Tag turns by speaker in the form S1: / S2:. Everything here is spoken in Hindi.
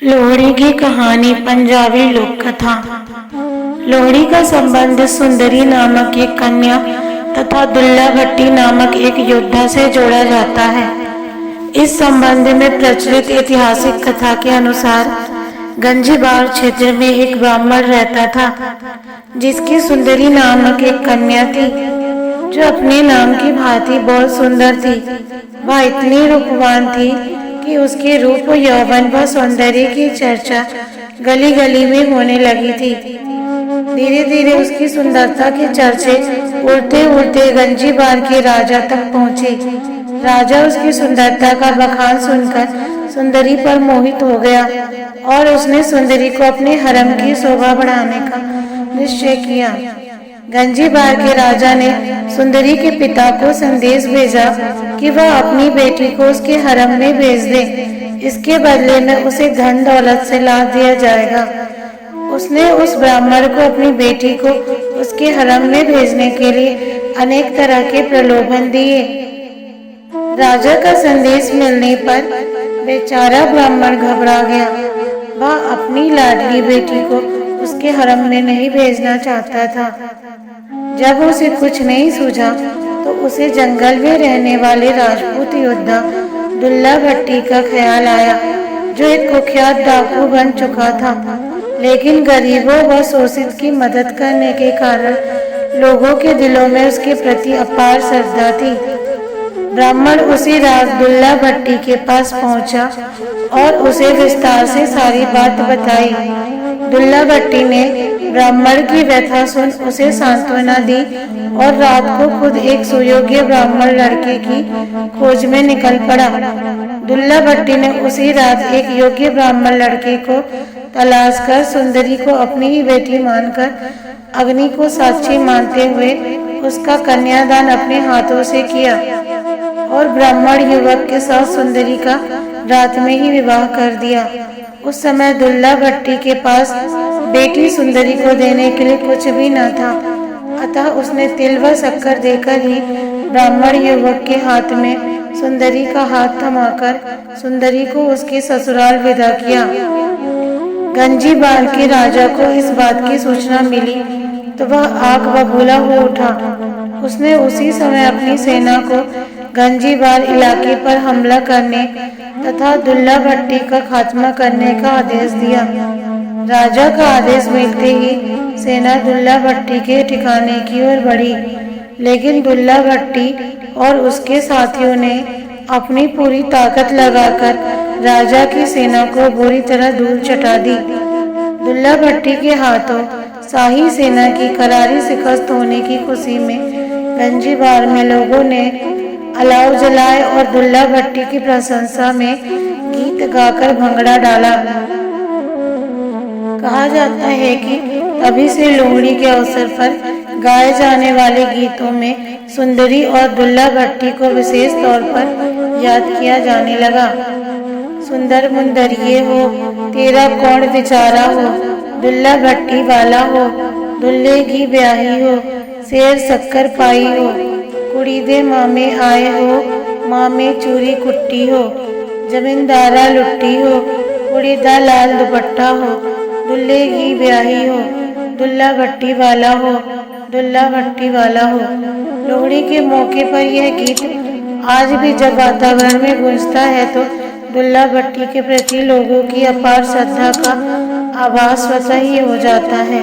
S1: लोहड़ी की कहानी पंजाबी लोक कथा। लोहड़ी का संबंध सुंदरी नामक एक कन्या तथा दुल्ला भट्टी नामक एक योद्धा से जोड़ा जाता है। इस संबंध में प्रचलित ऐतिहासिक कथा के अनुसार गंजीबार क्षेत्र में एक ब्राह्मण रहता था, जिसकी सुंदरी नामक एक कन्या थी, जो अपने नाम की भांति बहुत सुंदर थी। वह इतनी रूपवान थी कि उसके रूप, यौवन व सौंदर्य की चर्चा गली गली में होने लगी थी। धीरे धीरे उसकी सुंदरता के चर्चे उड़ते उड़ते गंजीबार के राजा तक पहुँचे। राजा उसकी सुंदरता का बखान सुनकर सुंदरी पर मोहित हो गया और उसने सुंदरी को अपने हरम की शोभा बढ़ाने का निश्चय किया। गंजीबार के राजा ने सुंदरी के पिता को संदेश भेजा कि वह अपनी बेटी को उसके हरम में भेज दे। इसके बदले में उसे धन दौलत से लाभ दिया जाएगा। उसने उस ब्राह्मण को अपनी बेटी को उसके हरम में भेजने के लिए अनेक तरह के प्रलोभन दिए। राजा का संदेश मिलने पर बेचारा ब्राह्मण घबरा गया। वह अपनी लाडली बेटी को उसके हरम में नहीं भेजना चाहता था। जब उसे कुछ नहीं सूझा तो उसे जंगल में रहने वाले राजपूत योद्धा दुल्ला भट्टी का ख्याल आया, जो एक कुख्यात डाकू बन चुका था, लेकिन गरीबों व शोषित की मदद करने के कारण लोगों के दिलों में उसके प्रति अपार श्रद्धा थी। ब्राह्मण उसी रात दुल्ला भट्टी के पास पहुंचा और उसे विस्तार से सारी बात बताई। दुल्ला भट्टी ने ब्राह्मण की व्यथा सुन उसे सांत्वना दी और रात को खुद एक सुयोग्य ब्राह्मण लड़के की खोज में निकल पड़ा। दुल्ला भट्टी ने उसी रात एक योग्य ब्राह्मण लड़के को तलाश कर सुंदरी को अपनी ही बेटी मानकर अग्नि को साक्षी मानते हुए उसका कन्यादान अपने हाथों से किया और ब्राह्मण युवक के साथ सुंदरी का रात में ही विवाह कर दिया। उस समय दुल्ला भट्टी के पास बेटी सुंदरी को देने के लिए कुछ भी न था, अतः उसने तिल व शक्कर देकर ही ब्राह्मण युवक के हाथ में सुंदरी का हाथ थमाकर सुंदरी को उसके ससुराल विदा किया। गंजीबार के राजा को इस बात की सूचना मिली तो वह आग बबूला हो उठा। उसने उसी समय अपनी सेना को गंजीबार इलाके पर हमला करने तथा दुल्ला भट्टी का खात्मा करने का आदेश दिया। राजा का आदेश मिलते ही सेना दुल्ला भट्टी के ठिकाने की ओर बढ़ी, लेकिन दुल्ला भट्टी और उसके साथियों ने अपनी पूरी ताकत लगाकर राजा की सेना को बुरी तरह धूल चटा दी। दुल्ला भट्टी के हाथों शाही सेना की करारी शिकस्त होने की खुशी में गंजीबार में लोगों ने अलाव जलाए और दुल्ला भट्टी की प्रशंसा में गीत गाकर भंगड़ा डाला। कहा जाता है कि तभी से लोहड़ी के अवसर पर गाए जाने वाले गीतों में सुंदरी और दुल्ला भट्टी को विशेष तौर पर याद किया जाने लगा। सुंदर मुंदरिये हो, तेरा कौन विचारा हो, दुल्ला भट्टी वाला हो, दुल्ले की ब्याही हो, शेर शक्कर पाई हो, कुड़ी दे मामे आए हो, मामे चूरी कुट्टी हो, जमींदारा लुट्टी हो, कुड़ी दा लाल दुपट्टा हो, दुल्ले की ब्याही हो, दुल्ला भट्टी वाला हो, दुल्ला भट्टी वाला हो। लोहड़ी के मौके पर यह गीत आज भी जब वातावरण में गूंजता है तो दुल्ला भट्टी के प्रति लोगों की अपार श्रद्धा का आभास स्वतः ही हो जाता है।